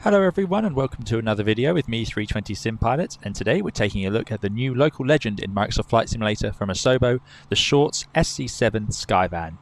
Hello everyone and welcome to another video with me 320 Sim Pilot, and today we're taking a look at the new local legend in Microsoft Flight Simulator from Asobo, the Shorts SC7 Skyvan.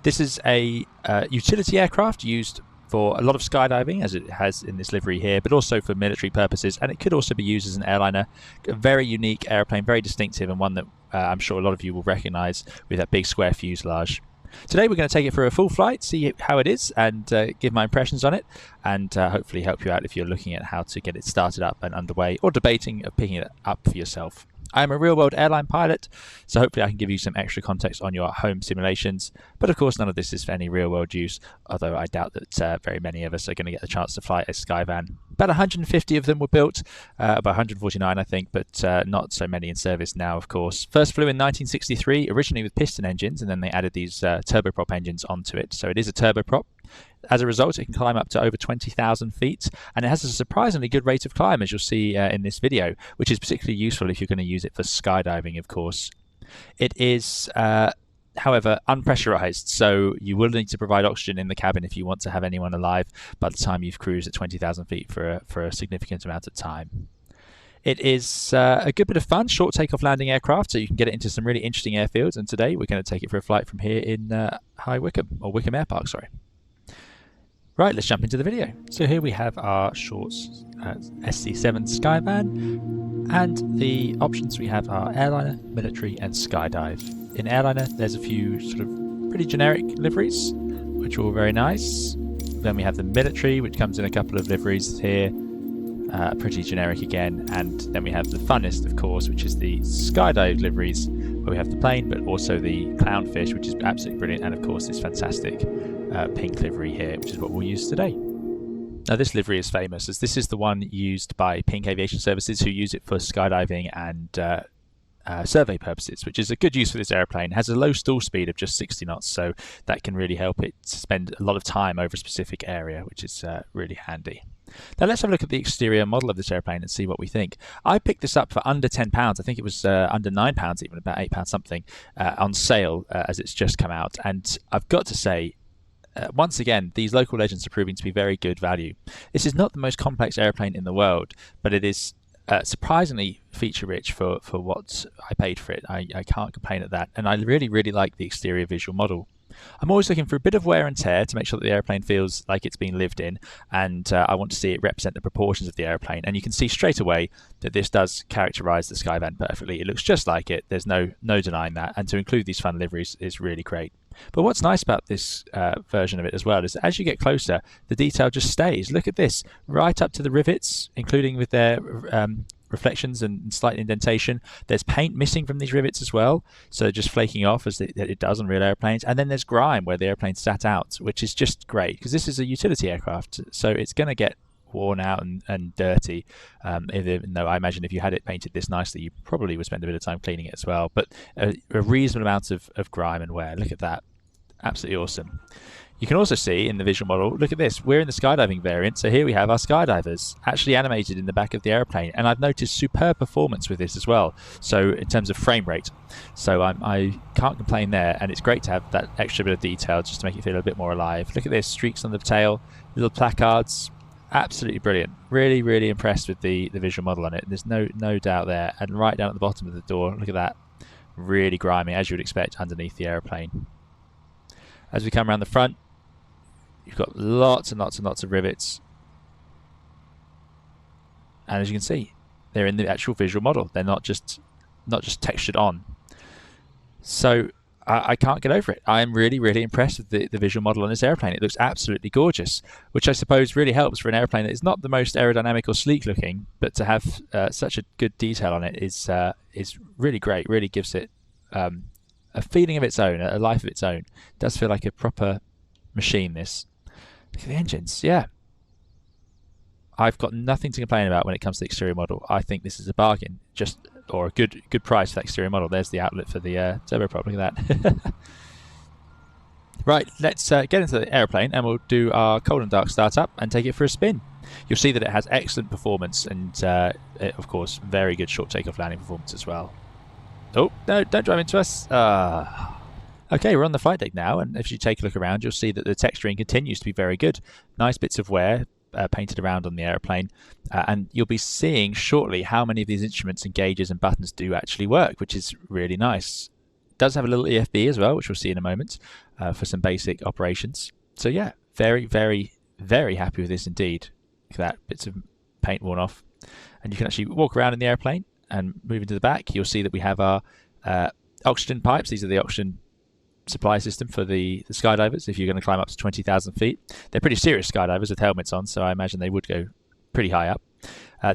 This is a utility aircraft used for a lot of skydiving, as it has in this livery here, but also for military purposes, and it could also be used as an airliner. A very unique airplane, very distinctive, and one that I'm sure a lot of you will recognise with that big square fuselage. Today we're going to take it for a full flight, see how it is, and give my impressions on it, and hopefully help you out if you're looking at how to get it started up and underway, or debating of picking it up for yourself. I am a real-world airline pilot, so hopefully I can give you some extra context on your home simulations, but of course none of this is for any real-world use, although I doubt that very many of us are going to get the chance to fly a Skyvan. About 150 of them were built, about 149 I think, but not so many in service now, of course. First flew in 1963, originally with piston engines, and then they added these turboprop engines onto it, so it is a turboprop. As a result, it can climb up to over 20,000 feet, and it has a surprisingly good rate of climb, as you'll see in this video, which is particularly useful if you're going to use it for skydiving, of course. It is, however, unpressurized, so you will need to provide oxygen in the cabin if you want to have anyone alive by the time you've cruised at 20,000 feet for a significant amount of time. It is a good bit of fun, short takeoff landing aircraft, so you can get it into some really interesting airfields, and today we're going to take it for a flight from here in High Wycombe, or Wycombe Air Park, sorry. Right, let's jump into the video. So here we have our Shorts SC7 Skyvan, and the options we have are airliner, military and skydive. In airliner there's a few sort of pretty generic liveries, which are all very nice. Then we have the military, which comes in a couple of liveries here, pretty generic again, and then we have the funnest, of course, which is the skydive liveries, where we have the plane but also the clownfish, which is absolutely brilliant, and of course this fantastic pink livery here, which is what we'll use today. Now this livery is famous as this is the one used by Pink Aviation Services, who use it for skydiving and survey purposes, which is a good use for this airplane. It has a low stall speed of just 60 knots, so that can really help it spend a lot of time over a specific area, which is really handy. Now let's have a look at the exterior model of this airplane and see what we think. I picked this up for under £10, I think it was under £9 even, about £8 something, on sale as it's just come out, and I've got to say, once again, these local legends are proving to be very good value. This is not the most complex airplane in the world, but it is surprisingly feature-rich for what I paid for it. I can't complain at that, and I really like the exterior visual model. I'm always looking for a bit of wear and tear to make sure that the airplane feels like it's been lived in, and I want to see it represent the proportions of the airplane, and you can see straight away that this does characterize the Skyvan perfectly. It looks just like it, there's no denying that, and to include these fun liveries is really great. But what's nice about this version of it as well is that as you get closer, the detail just stays. Look at this, right up to the rivets, including with their reflections and slight indentation. There's paint missing from these rivets as well, so just flaking off as it does on real airplanes. And then there's grime where the airplane sat out, which is just great because this is a utility aircraft, so it's going to get worn out and dirty, even though I imagine if you had it painted this nicely you probably would spend a bit of time cleaning it as well. But a reasonable amount of grime and wear. Look at that, absolutely awesome. You can also see in the visual model, look at this, we're in the skydiving variant, so here we have our skydivers actually animated in the back of the airplane, and I've noticed superb performance with this as well, so in terms of frame rate, so I can't complain there, and it's great to have that extra bit of detail just to make it feel a bit more alive. Look at this, streaks on the tail, little placards, absolutely brilliant. Really impressed with the visual model on it. There's no doubt there, and right down at the bottom of the door, look at that, really grimy as you would expect underneath the airplane. As we come around the front, you've got lots and lots of rivets, and as you can see, they're in the actual visual model. They're not just textured on. So I can't get over it. I am really impressed with the visual model on this airplane. It looks absolutely gorgeous, which I suppose really helps for an airplane that is not the most aerodynamic or sleek looking, but to have such a good detail on it is really great. Really gives it a feeling of its own, a life of its own. It does feel like a proper machine, this. Look at the engines, yeah. I've got nothing to complain about when it comes to the exterior model. I think this is a bargain, or a good price for that exterior model. There's the outlet for the turboprop, look at that. Right, let's get into the airplane and we'll do our cold and dark startup and take it for a spin. You'll see that it has excellent performance and, of course, very good short takeoff landing performance as well. Oh, no, don't drive into us. Okay, we're on the flight deck now, and if you take a look around, you'll see that the texturing continues to be very good. Nice bits of wear, painted around on the aeroplane, and you'll be seeing shortly how many of these instruments and gauges and buttons do actually work, which is really nice. It does have a little EFB as well, which we'll see in a moment, for some basic operations. So yeah, very, very, very happy with this indeed. Look at that, bits of paint worn off. And you can actually walk around in the airplane and move into the back. You'll see that we have our oxygen pipes. These are the oxygen supply system for the skydivers if you're going to climb up to 20,000 feet. They're pretty serious skydivers with helmets on, so I imagine they would go pretty high up.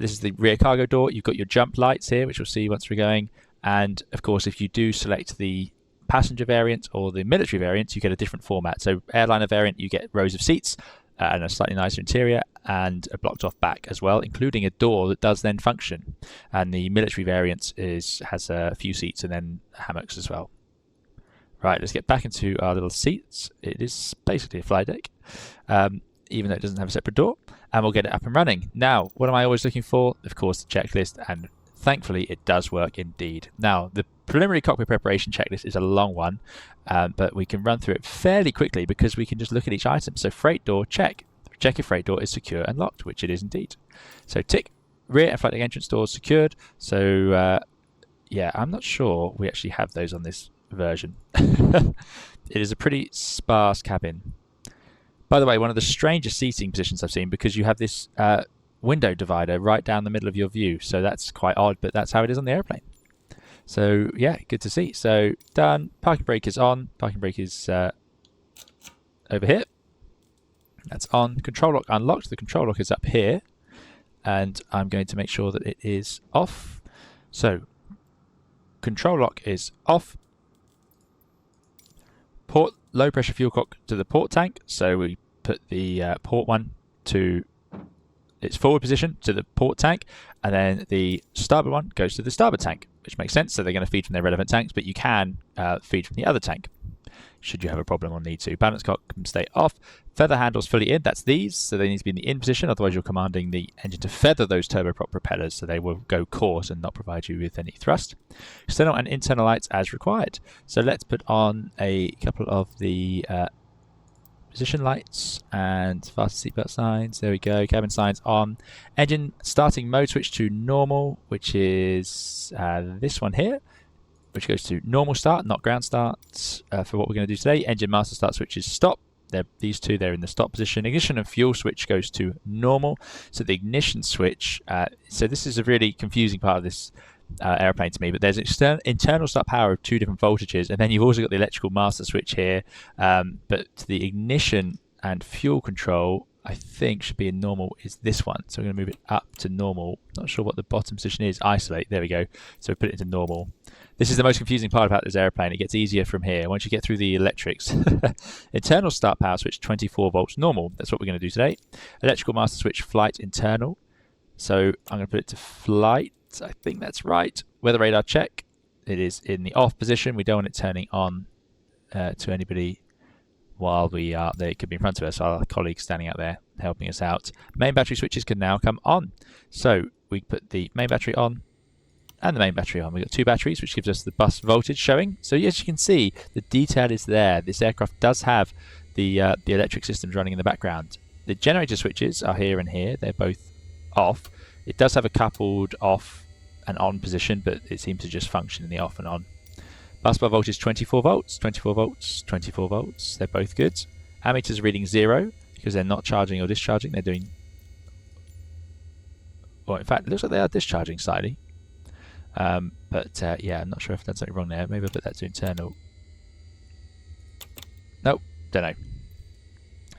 This is the rear cargo door. You've got your jump lights here, which we'll see once we're going. And of course, if you do select the passenger variant or the military variant, you get a different format. So airliner variant, you get rows of seats and a slightly nicer interior and a blocked off back as well, including a door that does then function. And the military variant has a few seats and then hammocks as well. Right, let's get back into our little seats. It is basically a flight deck, even though it doesn't have a separate door, and we'll get it up and running. Now, what am I always looking for? Of course, the checklist, and thankfully it does work indeed. Now, the preliminary cockpit preparation checklist is a long one, but we can run through it fairly quickly because we can just look at each item. So freight door, check. Check if freight door is secure and locked, which it is indeed. So tick, rear and flight deck entrance doors secured. So yeah, I'm not sure we actually have those on this version. It is a pretty sparse cabin. By the way, one of the strangest seating positions I've seen, because you have this window divider right down the middle of your view, so that's quite odd, but that's how it is on the airplane. So yeah, good to see. So done. Parking brake is on. Parking brake is over here. That's on. Control lock unlocked. The control lock is up here, and I'm going to make sure that it is off. So control lock is off. Port low pressure fuel cock to the port tank, so we put the port one to its forward position to the port tank, and then the starboard one goes to the starboard tank, which makes sense. So they're going to feed from their relevant tanks, but you can feed from the other tank should you have a problem or need to. Balance cock can stay off. Feather handles fully in, that's these, so they need to be in the in position, otherwise you're commanding the engine to feather those turboprop propellers, so they will go coarse and not provide you with any thrust. External and internal lights as required. So let's put on a couple of the position lights and fasten seatbelt signs. There we go. Cabin signs on. Engine starting mode switch to normal, which is this one here, which goes to normal start, not ground start, for what we're going to do today. Engine master start switch is stop. These two, they're in the stop position. Ignition and fuel switch goes to normal. So the ignition switch, so this is a really confusing part of this airplane to me, but there's an internal start power of 2 different voltages, and then you've also got the electrical master switch here, but the ignition and fuel control, I think, should be in normal, is this one. So I'm going to move it up to normal. Not sure what the bottom position is. Isolate, there we go. So put it into normal. This is the most confusing part about this airplane. It gets easier from here once you get through the electrics. Internal start power switch 24 volts normal. That's what we're going to do today. Electrical master switch flight internal. So I'm going to put it to flight. I think that's right. Weather radar check. It is in the off position. We don't want it turning on to anybody while we are there. It could be in front of us. Our colleagues standing out there helping us out. Main battery switches can now come on. So we put the main battery on and the main battery on. We've got 2 batteries, which gives us the bus voltage showing. So as you can see, the detail is there. This aircraft does have the electric systems running in the background. The generator switches are here and here. They're both off. It does have a coupled off and on position, but it seems to just function in the off and on. Bus bar voltage 24 volts, 24 volts, 24 volts. They're both good. Ammeters reading 0 because they're not charging or discharging. They're doing... Well, in fact, it looks like they are discharging slightly. Yeah, I'm not sure if I've done something wrong there. Maybe I'll put that to internal. Nope, don't know.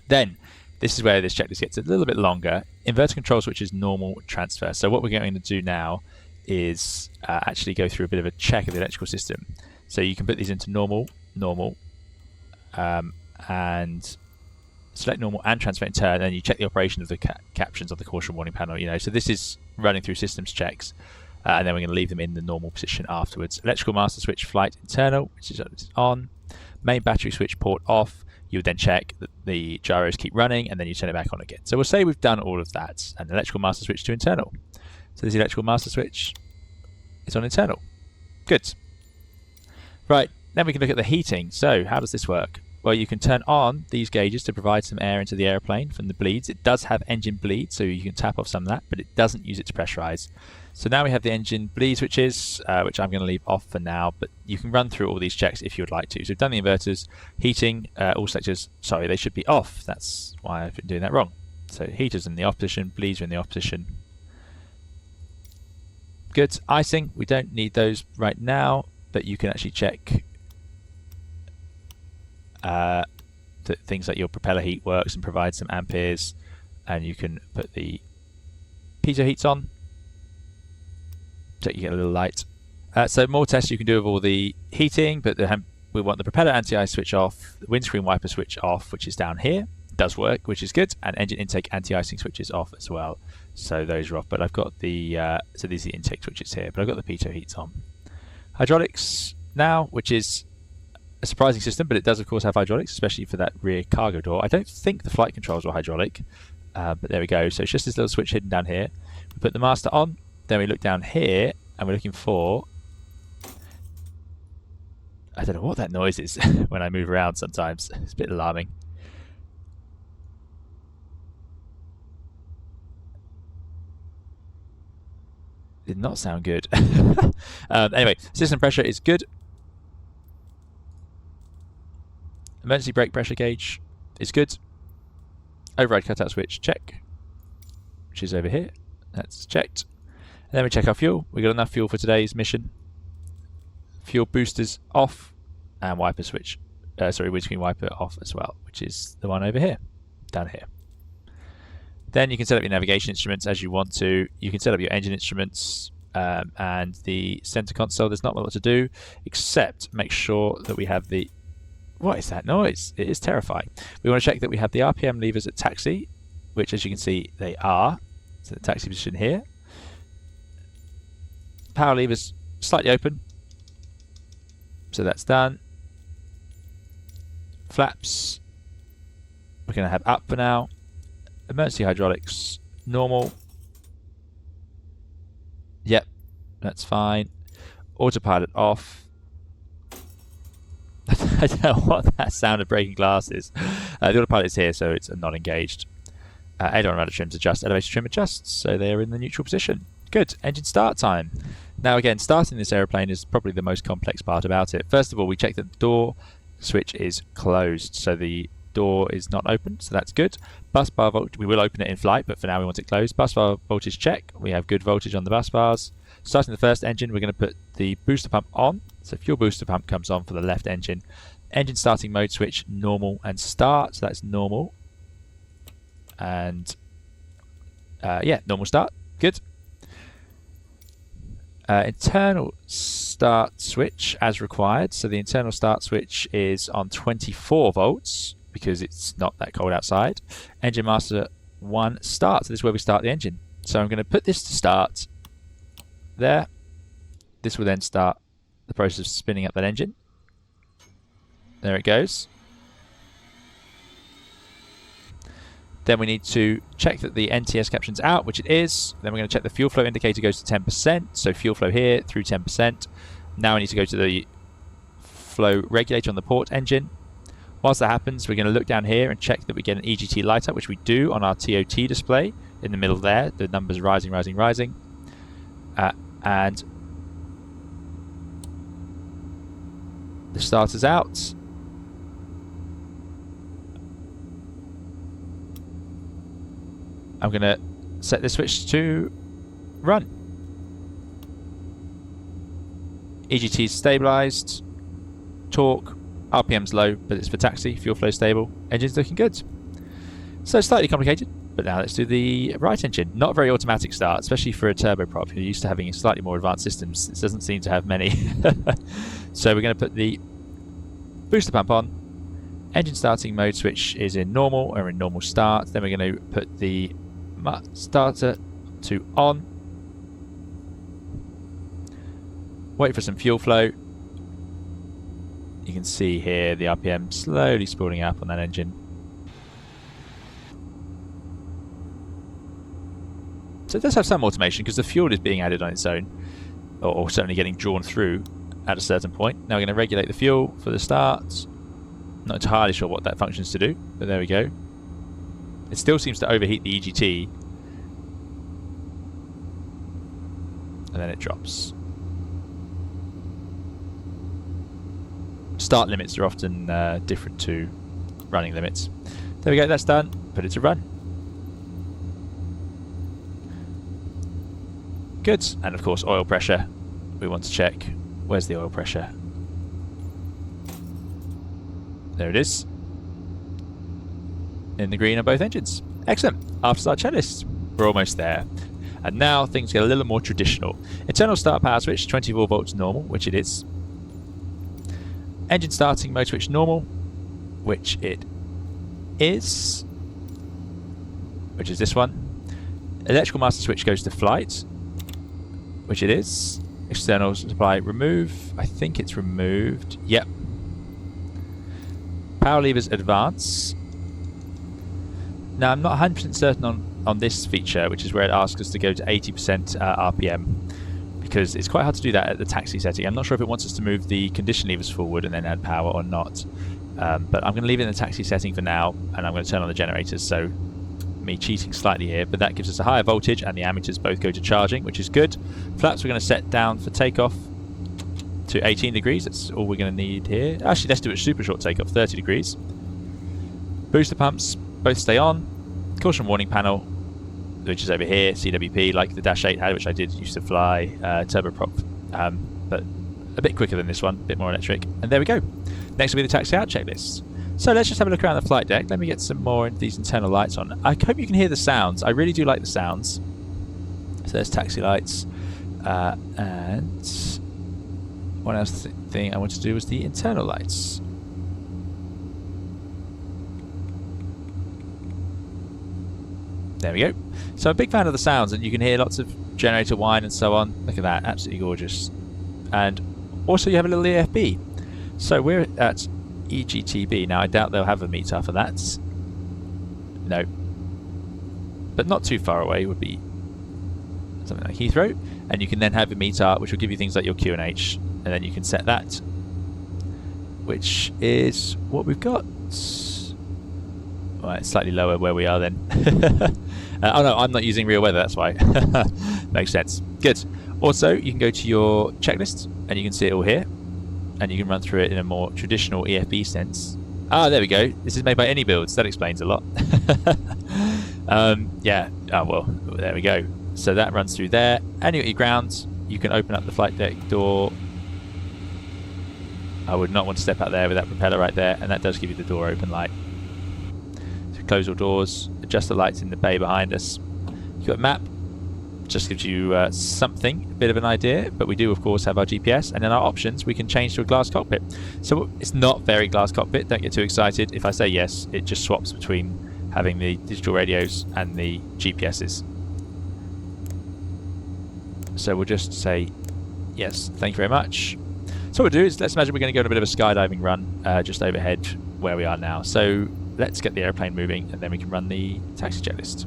Then, this is where this checklist gets a little bit longer. Inverter control switch is normal transfer. So what we're going to do now is actually go through a bit of a check of the electrical system. So you can put these into normal, and select normal and transfer in turn, and then you check the operation of the captions of the caution warning panel. So this is running through systems checks, and then we're going to leave them in the normal position afterwards. Electrical master switch flight internal, which is on. Main battery switch port off. You would then check that the gyros keep running, and then you turn it back on again. So we'll say we've done all of that, and the electrical master switch to internal. So this electrical master switch is on internal. Good. Right, then we can look at the heating. So how does this work? Well, you can turn on these gauges to provide some air into the airplane from the bleeds. It does have engine bleed, so you can tap off some of that, but it doesn't use it to pressurize. So now we have the engine bleed switches, which I'm going to leave off for now, but you can run through all these checks if you would like to. So we've done the inverters, heating, all selectors, sorry, they should be off. That's why I've been doing that wrong. So heaters in the off position, bleeds are in the off position. Good. Icing, we don't need those right now, but you can actually check that things like your propeller heat works and provides some amperes, and you can put the pitot heats on so you get a little light. So more tests you can do of all the heating, but we want the propeller anti-ice switch off, the windscreen wiper switch off, which is down here. It does work, which is good, and engine intake anti-icing switches off as well. So those are off, but I've got the so these are the intake switches here, but I've got the pitot heats on. Hydraulics now, which is a surprising system, but it does of course have hydraulics, especially for that rear cargo door. I don't think the flight controls were hydraulic, but there we go. So it's just this little switch hidden down here. We put the master on, then we look down here, and we're looking for, I don't know what that noise is when I move around sometimes. It's a bit alarming. Did not sound good. Anyway, system pressure is good. Emergency brake pressure gauge is good. Override cutout switch, check. Which is over here. That's checked. And then we check our fuel. We got enough fuel for today's mission. Fuel boosters off, and wiper switch. Windscreen wiper off as well, which is the one over here, down here. Then you can set up your navigation instruments as you want to. You can set up your engine instruments and the center console. There's not a lot to do, except make sure that we have the... What is that noise? It is terrifying. We want to check that we have the RPM levers at taxi, which as you can see, they are. So the taxi position here. Power levers slightly open. So that's done. Flaps, we're going to have up for now. Emergency hydraulics, normal. Yep, that's fine. Autopilot off. I don't know what that sound of breaking glass is. The autopilot is here, so it's not engaged. Aileron rudder trims adjust, elevator trim adjusts, so they are in the neutral position. Good. Engine start time. Now again, starting this aeroplane is probably the most complex part about it. First of all, we check that the door switch is closed, so the door is not open, so that's good. Bus bar voltage, we will open it in flight, but for now we want it closed. Bus bar voltage check, we have good voltage on the bus bars. Starting the first engine, we're going to put the booster pump on, so fuel booster pump comes on for the left engine. Engine starting mode switch, normal and start, so that's normal. And yeah, normal start, good. Internal start switch as required, so the internal start switch is on 24 volts because it's not that cold outside. Engine master 1 start, so this is where we start the engine. So I'm going to put this to start there. This will then start the process of spinning up that engine. There it goes. Then we need to check that the NTS caption's out, which it is. Then we're going to check the fuel flow indicator goes to 10%. So fuel flow here through 10%. Now we need to go to the flow regulator on the port engine. Whilst that happens, we're going to look down here and check that we get an EGT light up, which we do on our TOT display in the middle there. The numbers rising, rising, rising. And the starter's out. I'm going to set this switch to run. EGT's stabilized. Torque, RPM's low, but it's for taxi. Fuel flow stable. Engine's looking good. So slightly complicated, but now let's do the right engine. Not very automatic start, especially for a turboprop. You're used to having slightly more advanced systems. This doesn't seem to have many. So we're going to put the booster pump on. Engine starting mode switch is in normal or in normal start. Then we're going to put the starter to on. Wait for some fuel flow. You can see here the RPM slowly spooling up on that engine. So it does have some automation because the fuel is being added on its own, or certainly getting drawn through at a certain point. Now we're going to regulate the fuel for the start. Not entirely sure what that functions to do, but there we go. It still seems to overheat the EGT. And then it drops. Start limits are often different to running limits. There we go, that's done. Put it to run. Good. And of course, oil pressure. We want to check. Where's the oil pressure? There it is. In the green on both engines. Excellent. After start checklist. We're almost there. And now things get a little more traditional. Internal start power switch, 24 volts normal, which it is. Engine starting mode switch normal, which it is. Which is this one. Electrical master switch goes to flight, which it is. External supply remove. I think it's removed. Yep. Power levers advance. Now I'm not 100% certain on this feature, which is where it asks us to go to 80% RPM, because it's quite hard to do that at the taxi setting. I'm not sure if it wants us to move the condition levers forward and then add power or not. But I'm going to leave it in the taxi setting for now, and I'm going to turn on the generators. So me cheating slightly here, but that gives us a higher voltage, and the ammeters both go to charging, which is good. Flaps we're going to set down for takeoff to 18 degrees. That's all we're going to need here. Actually, let's do a super short takeoff, 30 degrees. Booster pumps both stay on. Caution warning panel, which is over here, CWP, like the Dash 8 had, which I did used to fly, turboprop, but a bit quicker than this one, a bit more electric. And there we go. Next will be the taxi out checklist. So let's just have a look around the flight deck. Let me get some more of these internal lights on. I hope you can hear the sounds. I really do like the sounds. So there's taxi lights. And one else thing I want to do was the internal lights. There we go. So I'm a big fan of the sounds, and you can hear lots of generator whine and so on. Look at that, absolutely gorgeous. And also you have a little EFB. So we're at EGTB. Now I doubt they'll have a meter for that. No. But not too far away would be something like Heathrow. And you can then have a meter which will give you things like your QNH. And then you can set that, which is what we've got. Right, it's slightly lower where we are then. Oh no, I'm not using real weather, that's why. Makes sense. Good. Also, you can go to your checklist and you can see it all here. And you can run through it in a more traditional EFB sense. Ah, there we go. This is made by Any Builds. That explains a lot. Yeah. Oh, well, there we go. So that runs through there. And you got your ground. You can open up the flight deck door. I would not want to step out there with that propeller right there. And that does give you the door open light. So close all doors. Adjust the lights in the bay behind us. You've got a map. Just gives you something, a bit of an idea, but we do of course have our GPS, and then our options we can change to a glass cockpit. So it's not very glass cockpit, don't get too excited. If I say yes, it just swaps between having the digital radios and the GPSs. So we'll just say yes, thank you very much. So what we'll do is, let's imagine we're going to go on a bit of a skydiving run just overhead where we are now. So let's get the airplane moving and then we can run the taxi checklist.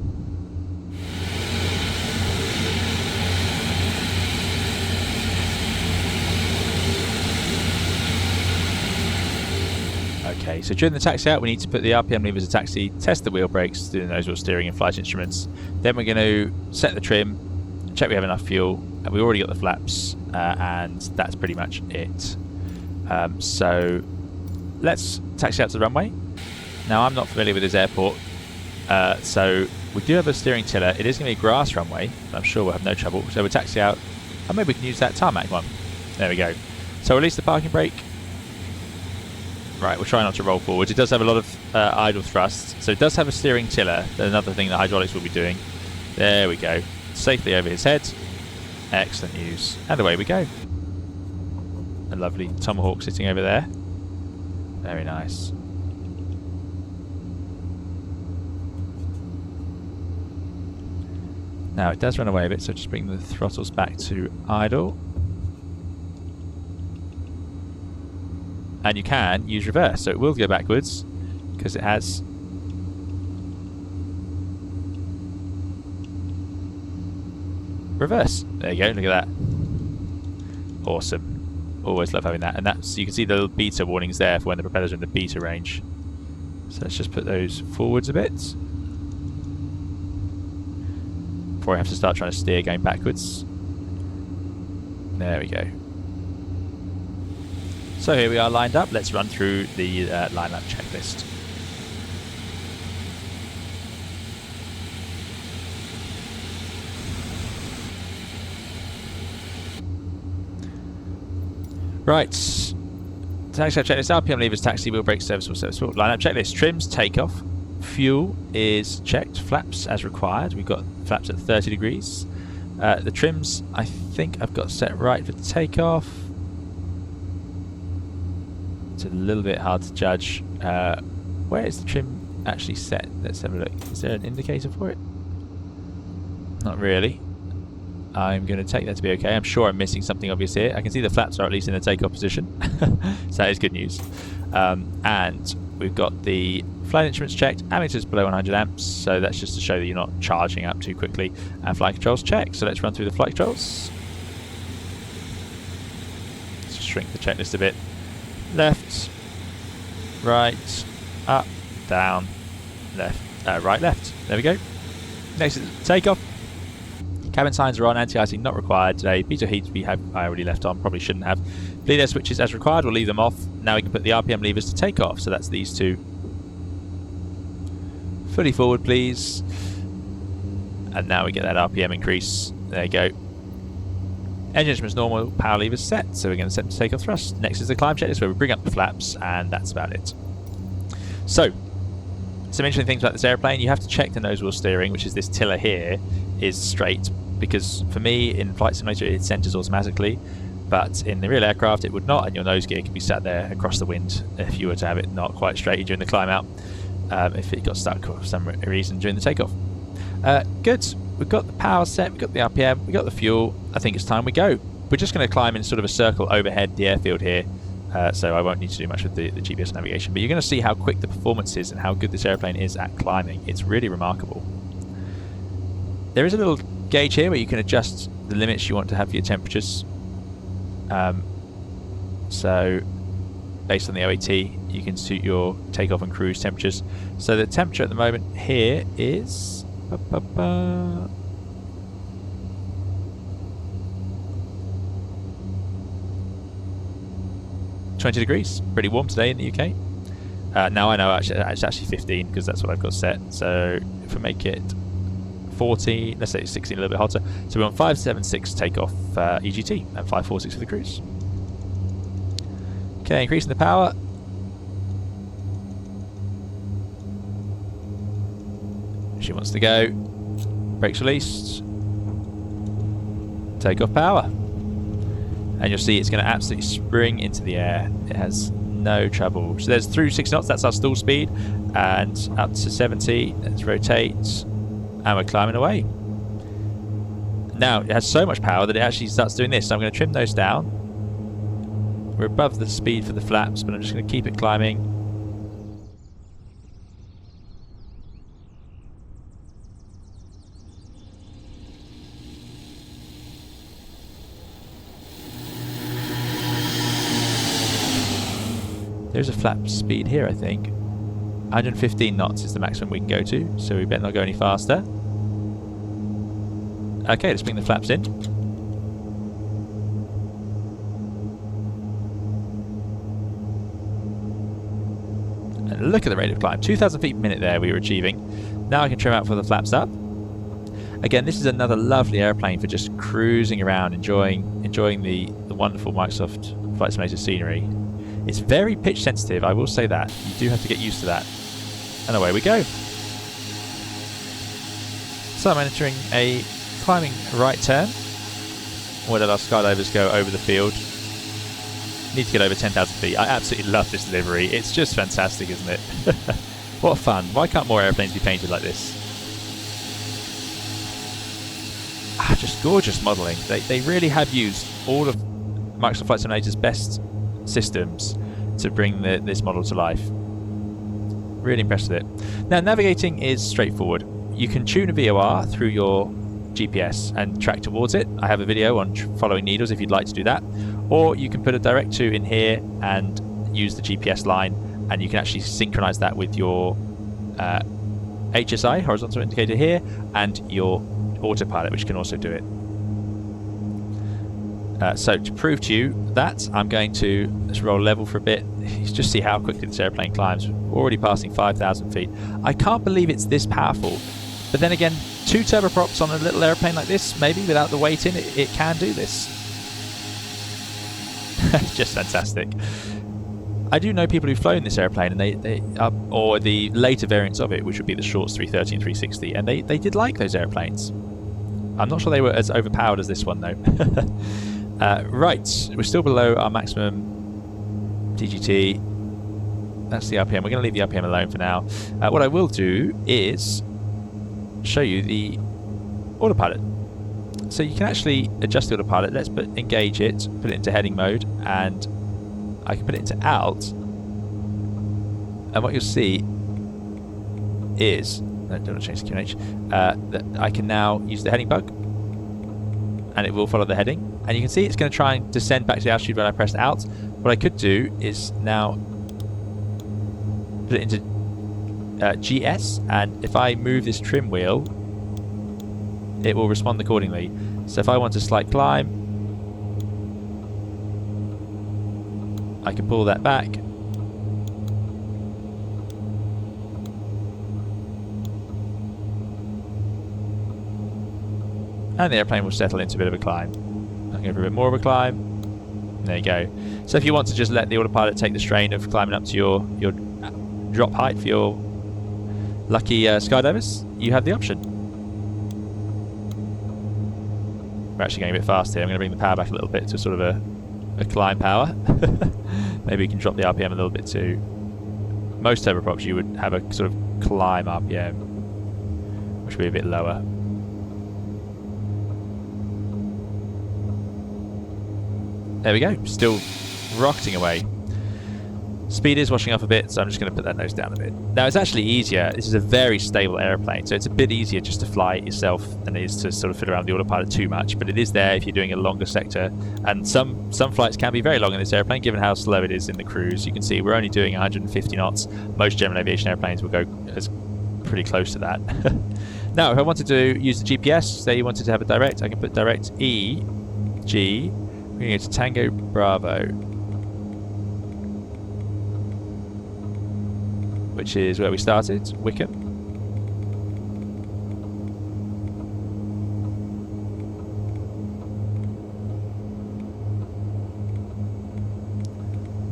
Okay, so during the taxi out we need to put the RPM levers of taxi, test the wheel brakes, do the nose wheel steering and flight instruments. Then we're going to set the trim, check we have enough fuel, and we've already got the flaps, and that's pretty much it. So let's taxi out to the runway. Now I'm not familiar with this airport, so we do have a steering tiller. It is going to be a grass runway, but I'm sure we'll have no trouble. So we'll taxi out, and maybe we can use that tarmac one. There we go. So release the parking brake. Right, we'll try not to roll forwards. It does have a lot of idle thrust, so it does have a steering tiller. Another thing that hydraulics will be doing. There we go. Safely over his head. Excellent news. And away we go. A lovely tomahawk sitting over there. Very nice. Now it does run away a bit, so just bring the throttles back to idle. And you can use reverse, so it will go backwards because it has reverse. There you go, look at that. Awesome. Always love having that. And that's, you can see the little beta warnings there for when the propellers are in the beta range. So let's just put those forwards a bit before I have to start trying to steer going backwards. There we go. So here we are lined up. Let's run through the line-up checklist. Right, taxi checklist, RPM levers, taxi, wheel brakes, serviceable, line-up checklist, trims, takeoff, fuel is checked, flaps as required, we've got flaps at 30 degrees, the trims I think I've got set right for the takeoff, it's a little bit hard to judge, where is the trim actually set? Let's have a look, is there an indicator for it? Not really. I'm going to take that to be okay. I'm sure I'm missing something obvious here. I can see the flaps are at least in the takeoff position. So that is good news. And we've got the flight instruments checked. Ammeters below 100 amps. So that's just to show that you're not charging up too quickly. And flight controls checked. So let's run through the flight controls. Let's shrink the checklist a bit. Left, right, up, down, left, right, left. There we go. Next is takeoff. Cabin signs are on, anti-icing not required today. Beta heat I already left on, probably shouldn't have. Bleed air switches as required, we'll leave them off. Now we can put the RPM levers to take off, so that's these two. Fully forward, please. And now we get that RPM increase. There you go. Engine instruments normal, power levers set, so we're going to set them to take off thrust. Next is the climb checklist where we bring up the flaps, and that's about it. So, some interesting things about this airplane. You have to check the nose wheel steering, which is this tiller here, is straight. Because for me, in Flight Simulator, it centers automatically, but in the real aircraft, it would not, and your nose gear could be sat there across the wind if you were to have it not quite straight during the climb out, if it got stuck for some reason during the takeoff. Good. We've got the power set, we've got the RPM, we've got the fuel. I think it's time we go. We're just going to climb in sort of a circle overhead the airfield here, so I won't need to do much with the GPS navigation, but you're going to see how quick the performance is and how good this airplane is at climbing. It's really remarkable. There is a little gauge here where you can adjust the limits you want to have for your temperatures. So based on the OAT, you can suit your takeoff and cruise temperatures. So the temperature at the moment here is 20 degrees. Pretty warm today in the UK. Now I know it's actually 15 because that's what I've got set. So if we make it 40, let's say it's 16, a little bit hotter. So we want 576 takeoff EGT and 546 for the cruise. Okay, increasing the power. She wants to go. Brakes released. Takeoff power. And you'll see it's going to absolutely spring into the air. It has no trouble. So there's through 6 knots, that's our stall speed. And up to 70, let's rotate. And we're climbing away. Now it has so much power that it actually starts doing this. So I'm going to trim those down. We're above the speed for the flaps, but I'm just going to keep it climbing. There's a flap speed here, I think. 115 knots is the maximum we can go to, so we better not go any faster. Okay, let's bring the flaps in. And look at the rate of climb. 2,000 feet per minute there we were achieving. Now I can trim out for the flaps up. Again, this is another lovely airplane for just cruising around, enjoying the wonderful Microsoft Flight Simulator scenery. It's very pitch sensitive, I will say that. You do have to get used to that. And away we go. So I'm entering a climbing right turn. We'll let our skydivers go over the field. Need to get over 10,000 feet. I absolutely love this delivery. It's just fantastic, isn't it? What fun. Why can't more airplanes be painted like this? Just gorgeous modelling. They really have used all of Microsoft Flight Simulator's best systems to bring this model to life. Really impressed with it. Now, navigating is straightforward. You can tune a VOR through your GPS and track towards it. I have a video on following needles if you'd like to do that. or you can put a direct to in here and use the GPS line, and you can actually synchronize that with your HSI, horizontal indicator here, and your autopilot, which can also do it. So to prove to you that, I'm going to let's roll level for a bit. Just see how quickly this airplane climbs. We're already passing 5,000 feet. I can't believe it's this powerful. But then again, 2 turboprops on a little airplane like this, maybe without the weight in it, it can do this. Just fantastic. I do know people who've flown this airplane, and they or the later variants of it, which would be the Shorts 330 and 360, and they did like those airplanes. I'm not sure they were as overpowered as this one though. Right, we're still below our maximum DGT. That's the RPM. We're going to leave the RPM alone for now. What I will do is show you the autopilot. So you can actually adjust the autopilot. Let's engage it, put it into heading mode, and I can put it into alt. And what you'll see is, no, don't change the QNH, that I can now use the heading bug, and it will follow the heading. And you can see it's going to try and descend back to the altitude when I press alt. What I could do is now put it into GS, and if I move this trim wheel, it will respond accordingly. So if I want a slight climb, I can pull that back. And the airplane will settle into a bit of a climb. I can go for a bit more of a climb. There you go. So if you want to just let the autopilot take the strain of climbing up to your drop height for your lucky skydivers, you have the option. We're actually going a bit fast here. I'm going to bring the power back a little bit to sort of a climb power. Maybe you can drop the RPM a little bit too. Most turboprops you would have a sort of climb RPM, which would be a bit lower. There we go, still rocketing away. Speed is washing off a bit, so I'm just going to put that nose down a bit. Now it's actually easier. This is a very stable airplane, so it's a bit easier just to fly it yourself than it is to sort of fit around the autopilot too much. But it is there if you're doing a longer sector, and some flights can be very long in this airplane, given how slow it is in the cruise. You can see we're only doing 150 knots. Most general aviation airplanes will go as pretty close to that. Now, if I wanted to use the GPS, say you wanted to have a direct, I can put direct E, G. We're going to go to Tango Bravo, which is where we started, Wickham.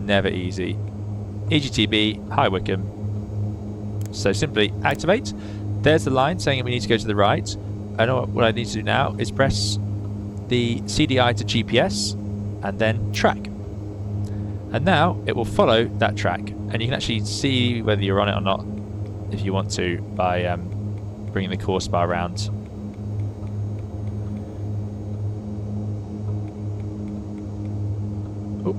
Never easy. EGTB, High Wickham. So simply activate. There's the line saying that we need to go to the right. I know what I need to do now is press the CDI to GPS and then track. And now it will follow that track. And you can actually see whether you're on it or not if you want to by bringing the course bar around. Oh.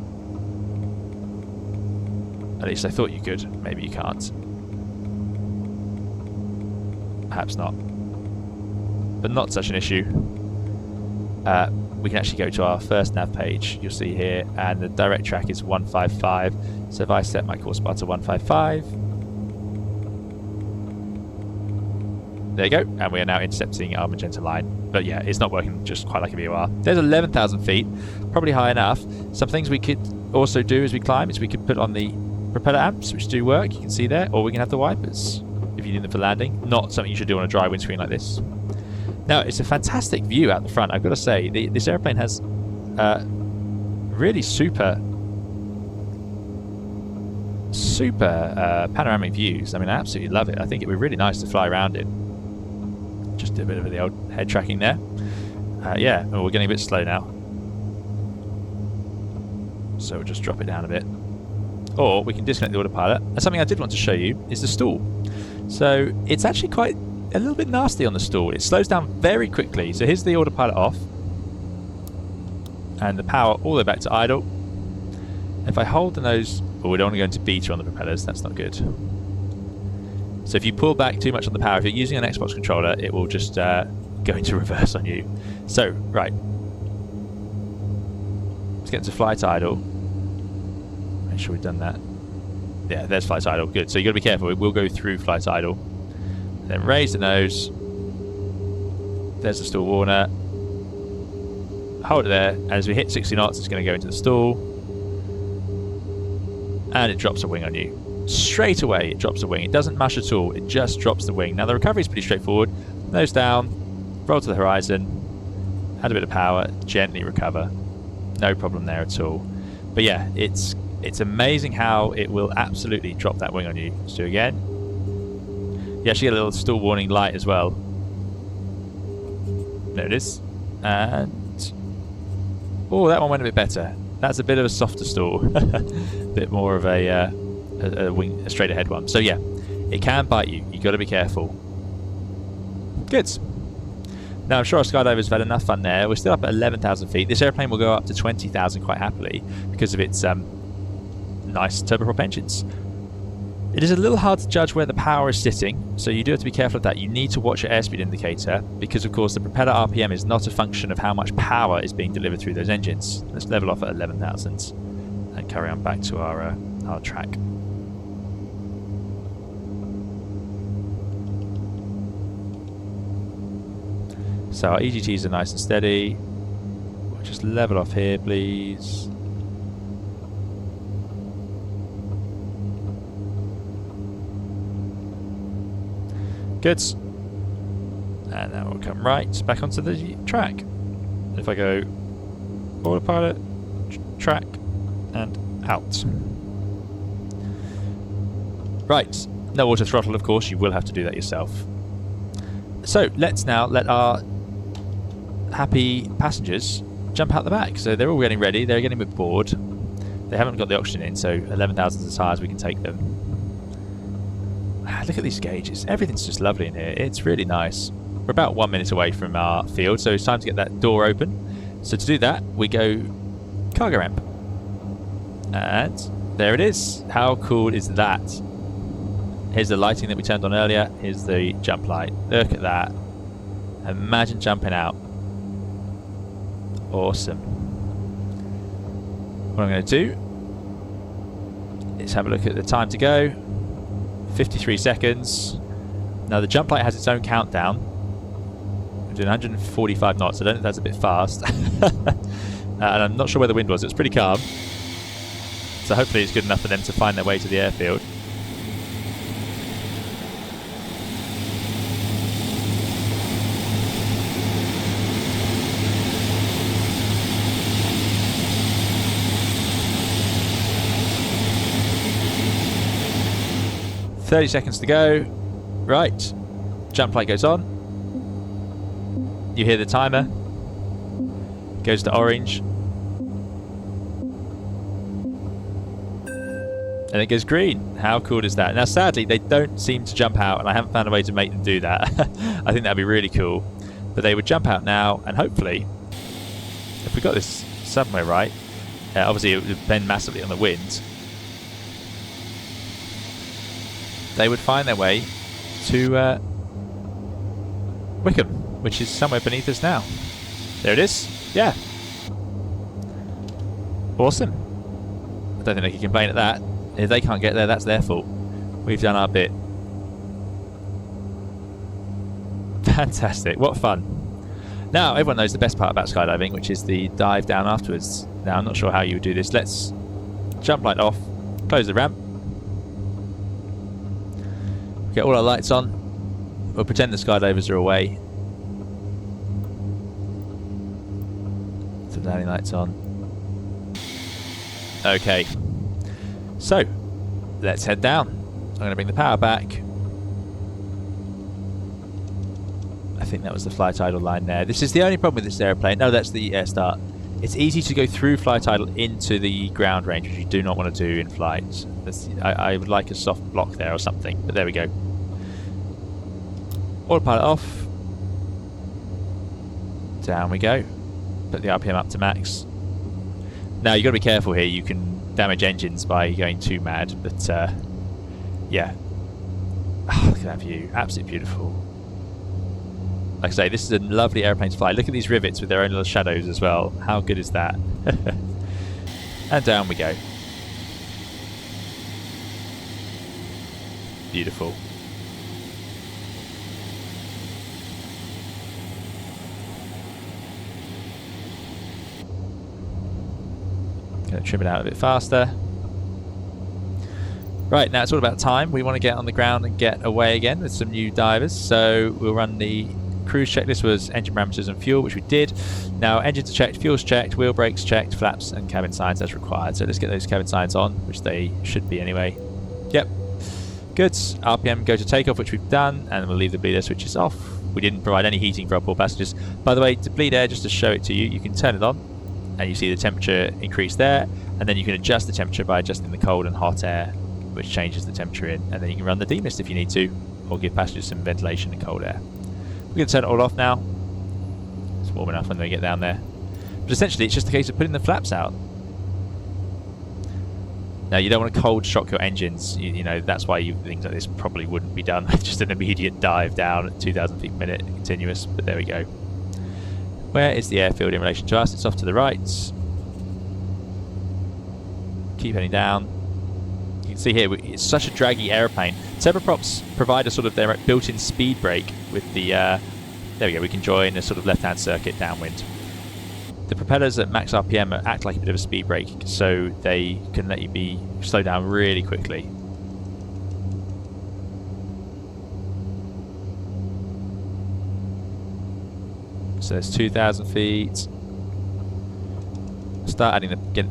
At least I thought you could. Maybe you can't. Perhaps not. But not such an issue. We can actually go to our first nav page, you'll see here, and the direct track is 155. So if I set my course bar to 155, there you go, and we are now intercepting our magenta line. But yeah, it's not working just quite like a VOR. There's 11,000 feet, probably high enough. Some things we could also do as we climb is we could put on the propeller amps, which do work, you can see there, or we can have the wipers if you need them for landing. Not something you should do on a dry windscreen like this. Now, it's a fantastic view out the front, I've got to say. This airplane has really super panoramic views. I mean, I absolutely love it. I think it would be really nice to fly around it. Just do a bit of the old head tracking there. Yeah, we're getting a bit slow now. So we'll just drop it down a bit. Or we can disconnect the autopilot. And something I did want to show you is the stall. So it's actually quite a little bit nasty on the stall. It slows down very quickly. So here's the autopilot off, and the power all the way back to idle. And if I hold the nose, well, we don't want to go into beta on the propellers, that's not good. So if you pull back too much on the power, if you're using an Xbox controller, it will just go into reverse on you. So, right. Let's get into flight idle. Make sure we've done that. Yeah, there's flight idle. Good. So you got to be careful. It will go through flight idle. Then raise the nose. There's the stall warner. Hold it there. As we hit 60 knots, it's going to go into the stall. And it drops a wing on you. Straight away, it drops a wing. It doesn't mush at all. It just drops the wing. Now, the recovery is pretty straightforward. Nose down. Roll to the horizon. Add a bit of power. Gently recover. No problem there at all. But yeah, it's amazing how it will absolutely drop that wing on you. Let's do it again. You actually get a little stall warning light as well. There it is. And oh, that one went a bit better. That's a bit of a softer stall. A bit more of a straight ahead one. So yeah, it can bite you. You've got to be careful. Good. Now I'm sure our skydivers have had enough fun there. We're still up at 11,000 feet. This airplane will go up to 20,000 quite happily because of its nice turboprop engines. It is a little hard to judge where the power is sitting, so you do have to be careful of that. You need to watch your airspeed indicator because, of course, the propeller RPM is not a function of how much power is being delivered through those engines. Let's level off at 11,000 and carry on back to our track. So our EGTs are nice and steady. We'll just level off here, please. Good. And now we'll come right back onto the track. If I go autopilot, track, and out. Right. No auto throttle, of course. You will have to do that yourself. So let's now let our happy passengers jump out the back. So they're all getting ready. They're getting a bit bored. They haven't got the oxygen in, so 11,000 as high as we can take them. Look at these gauges. Everything's just lovely in here. It's really nice. We're about 1 minute away from our field, so it's time to get that door open. So to do that, we go cargo ramp. And there it is. How cool is that? Here's the lighting that we turned on earlier. Here's the jump light. Look at that. Imagine jumping out. Awesome. What I'm going to do is have a look at the time to go. 53 seconds. Now the jump light has its own countdown. We're doing 145 knots. I don't think that's a bit fast. And I'm not sure where the wind was. It was pretty calm. So hopefully it's good enough for them to find their way to the airfield. .30 seconds to go. Right. Jump light goes on. You hear the timer. Goes to orange. And it goes green. How cool is that? Now sadly they don't seem to jump out, and I haven't found a way to make them do that. I think that'd be really cool. But they would jump out now, and hopefully, if we got this somewhere right, obviously it would depend massively on the wind, they would find their way to Wickham, which is somewhere beneath us now. There it is. Yeah. Awesome. I don't think they can complain at that. If they can't get there, that's their fault. We've done our bit. Fantastic. What fun. Now, everyone knows the best part about skydiving, which is the dive down afterwards. Now, I'm not sure how you would do this. Let's jump light off, close the ramp. Get all our lights on. We'll pretend the skydivers are away. The landing lights on. Okay. So, let's head down. I'm going to bring the power back. I think that was the flight idle line there. This is the only problem with this airplane. No, that's the air start. It's easy to go through flight idle into the ground range, which you do not want to do in flight. I would like a soft block there or something, but there we go. Autopilot off. Down we go. Put the RPM up to max. Now you've got to be careful here. You can damage engines by going too mad, but yeah. Oh, look at that view. Absolutely beautiful. Like I say, this is a lovely airplane to fly. Look at these rivets with their own little shadows as well. How good is that? And down we go. Beautiful. Going to trim it out a bit faster. Right, now it's all about time. We want to get on the ground and get away again with some new divers. So we'll run the cruise checklist. Was engine parameters and fuel, which we did. Now engines are checked, fuel's checked, wheel brakes checked, flaps and cabin signs as required. So let's get those cabin signs on, which they should be anyway. Yep. Good. RPM go to takeoff, which we've done, and we'll leave the bleed air switches off. We didn't provide any heating for our poor passengers. By the way, to bleed air, just to show it to you, you can turn it on and you see the temperature increase there, and then you can adjust the temperature by adjusting the cold and hot air, which changes the temperature in, and then you can run the demist if you need to, or give passengers some ventilation and cold air. We're going to turn it all off now. It's warm enough when they get down there. But essentially it's just a case of putting the flaps out. Now you don't want to cold shock your engines, you know, that's why things like this probably wouldn't be done with just an immediate dive down at 2,000 feet per minute continuous, but there we go. Where is the airfield in relation to us? It's off to the right. Keep heading down. You can see here, it's such a draggy aeroplane. Turboprops provide a sort of their built-in speed brake with the, there we go, we can join a sort of left-hand circuit downwind. The propellers at max RPM act like a bit of a speed brake, so they can let you slow down really quickly. So it's 2,000 feet. Start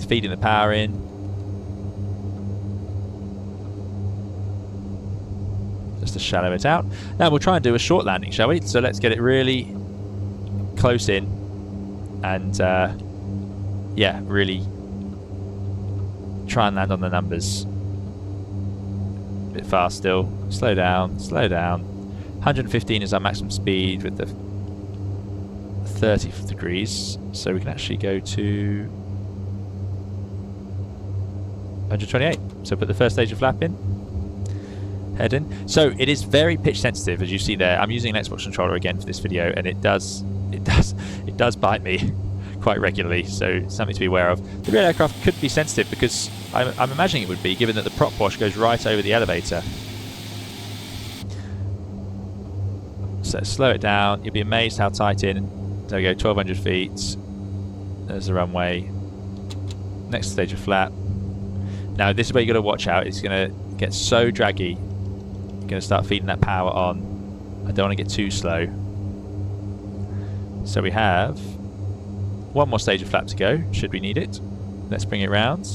feeding the power in. Just to shallow it out. Now we'll try and do a short landing, shall we? So let's get it really close in, and yeah, really try and land on the numbers. A bit fast still. Slow down, slow down. 115 is our maximum speed with the 30 degrees, so we can actually go to 128. So put the first stage of flap in, head in. So it is very pitch sensitive, as you see there. I'm using an Xbox controller again for this video, and it does bite me quite regularly, so something to be aware of. The real aircraft could be sensitive because I'm imagining it would be, given that the prop wash goes right over the elevator. So slow it down. You'll be amazed how tight in. There we go, 1,200 feet. There's the runway. Next stage of flap. Now this is where you got to watch out. It's going to get so draggy. You're going to start feeding that power on. I don't want to get too slow. So we have one more stage of flap to go, should we need it. Let's bring it round.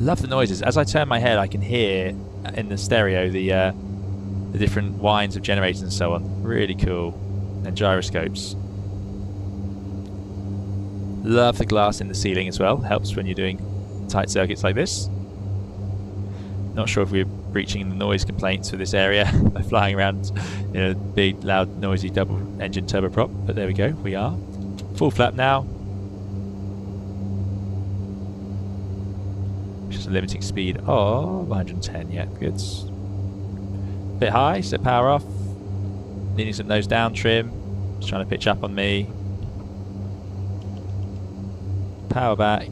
Love the noises. As I turn my head, I can hear in the stereo the different whines of generators and so on. Really cool. And gyroscopes. Love the glass in the ceiling as well. Helps when you're doing tight circuits like this. Not sure if we're breaching the noise complaints for this area by flying around in a big, loud, noisy double engine turboprop, but there we go, we are. Full flap now. Which is a limiting speed of 110, yeah, good. Bit high, so power off. Needing some nose down trim. It's trying to pitch up on me. Power back.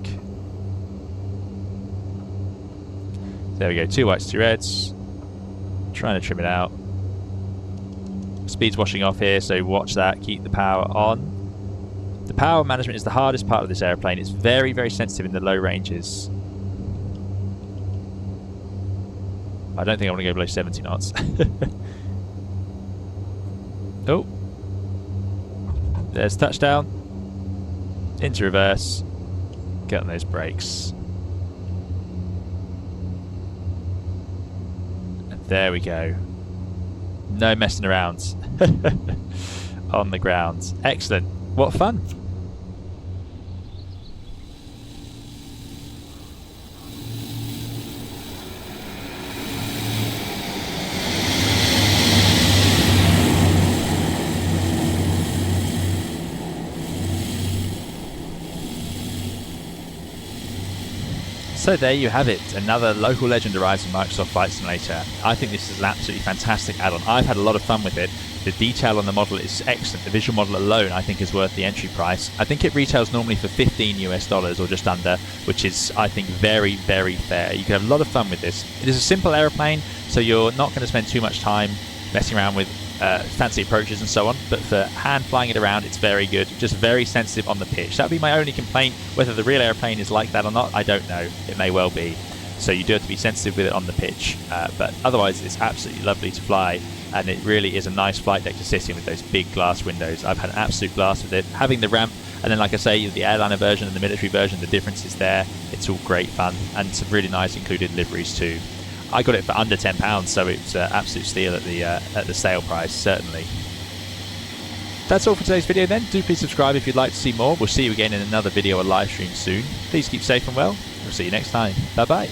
There we go, 2 whites, 2 reds. Trying to trim it out. Speed's washing off here, so watch that. Keep the power on. The power management is the hardest part of this airplane. It's very, very sensitive in the low ranges. I don't think I want to go below 70 knots. Oh. There's touchdown. Into reverse. Get on those brakes. And there we go. No messing around. On the ground. Excellent. What fun. So there you have it, another local legend arrives in Microsoft Flight Simulator. I think this is an absolutely fantastic add-on. I've had a lot of fun with it. The detail on the model is excellent. The visual model alone I think is worth the entry price. I think it retails normally for $15 US or just under, which is I think very, very fair. You can have a lot of fun with this. It is a simple aeroplane, so you're not going to spend too much time messing around with fancy approaches and so on, but for hand flying it around it's very good, just very sensitive on the pitch. That would be my only complaint. Whether the real airplane is like that or not, I don't know. It may well be. So you do have to be sensitive with it on the pitch, but otherwise it's absolutely lovely to fly, and it really is a nice flight deck to sit in with those big glass windows. I've had an absolute blast with it. Having the ramp, and then like I say, the airliner version and the military version, the difference is there. It's all great fun, and some really nice included liveries too. I got it for under £10, so it's an absolute steal at the sale price, certainly. That's all for today's video then. Do please subscribe if you'd like to see more. We'll see you again in another video or live stream soon. Please keep safe and well. We'll see you next time. Bye bye.